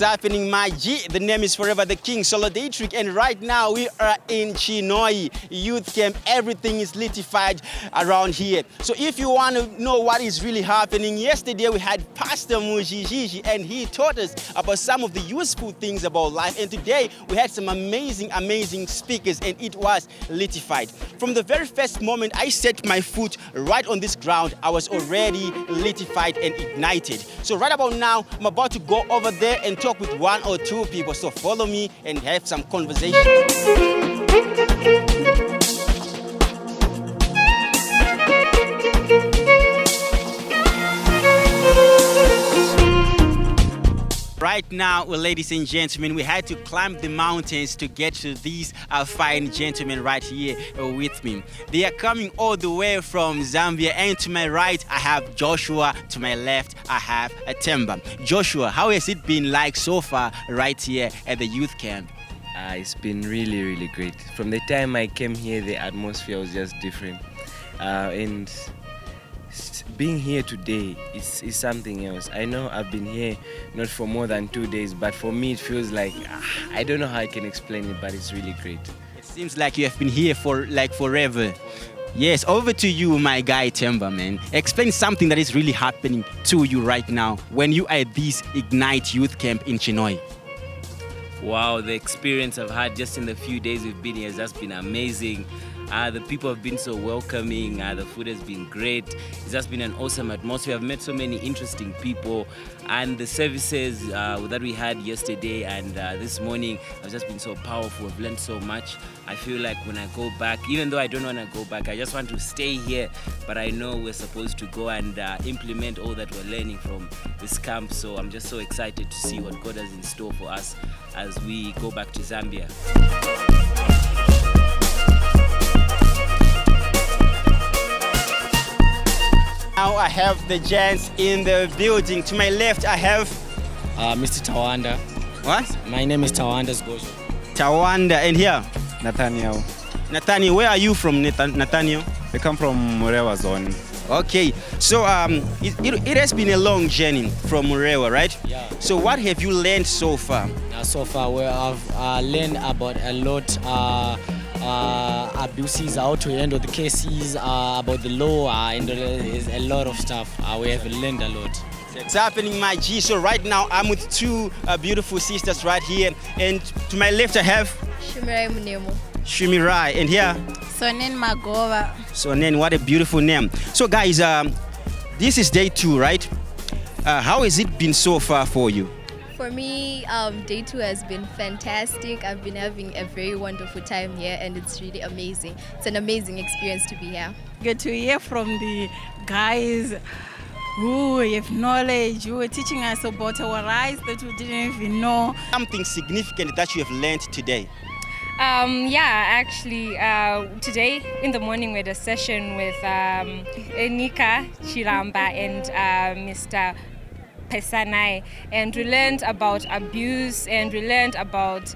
happening, my G? The name is Forever the King, Solo Dietrich, and right now we are in Chinhoyi Youth Camp. Everything is litified around here. So if you want to know what is really happening, yesterday we had Pastor Mujijiji and he taught us about some of the useful things about life. And today we had some amazing speakers and it was litified. From the very first moment I set my foot right on this ground, I was already litified and ignited. So right about now, I'm about to go over there and talk with one or two people. So follow me and have some conversation. Right now, well, ladies and gentlemen, we had to climb the mountains to get to these fine gentlemen right here with me. They are coming all the way from Zambia, and to my right, I have Joshua. To my left, I have Temba. Joshua, how has it been like so far right here at the youth camp? It's been really great. From the time I came here, the atmosphere was just different. And being here today is something else. I know I've been here not for more than 2 days, but for me it feels like, I don't know how I can explain it, but it's really great. It seems like you have been here for like forever. Yes, over to you, my guy Temba, man. Explain something that is really happening to you right now when you are at this Ignite Youth Camp in Chinhoyi. Wow, the experience I've had just in the few days we've been here has just been amazing. The people have been so welcoming, the food has been great. It's just been an awesome atmosphere. I've met so many interesting people, and the services that we had yesterday and this morning have just been so powerful. I've learned so much. I feel like when I go back, even though I don't want to go back, I just want to stay here, but I know we're supposed to go and implement all that we're learning from this camp. So I'm just so excited to see what God has in store for us as we go back to Zambia. Now I have the gents in the building. To my left, I have Mr. Tawanda. What? My name is Tawanda Sgojo. Tawanda, and here Nathaniel. Nathaniel. Where are you from, Nathaniel? I come from Murewa zone. Okay, so it has been a long journey from Murewa, right? Yeah. So what have you learned so far? So far, I've learned about a lot. Abuses, how to handle the cases, about the law, and a lot of stuff. We have learned a lot. It's happening, my G. So right now I'm with two beautiful sisters right here, and to my left I have Shumirai Munemo. Shumirai, and here Sonen Magova. Sonen, what a beautiful name. So guys, this is day 2, right? How has it been so far for you? For me, day 2 has been fantastic. I've been having a very wonderful time here and it's really amazing. It's an amazing experience to be here. Get to hear from the guys who have knowledge, who are teaching us about our rights that we didn't even know. Something significant that you have learned today? Actually, today in the morning we had a session with Enika Chiramba and Mr. Pesanai, and we learned about abuse and we learned about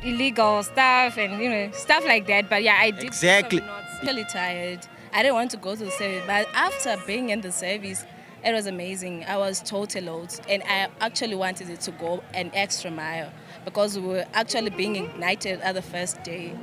illegal stuff and stuff like that. But yeah, I did exactly. Really tired. I didn't want to go to the service, but after being in the service, it was amazing. I was total out, and I actually wanted it to go an extra mile because we were actually being ignited at the first day.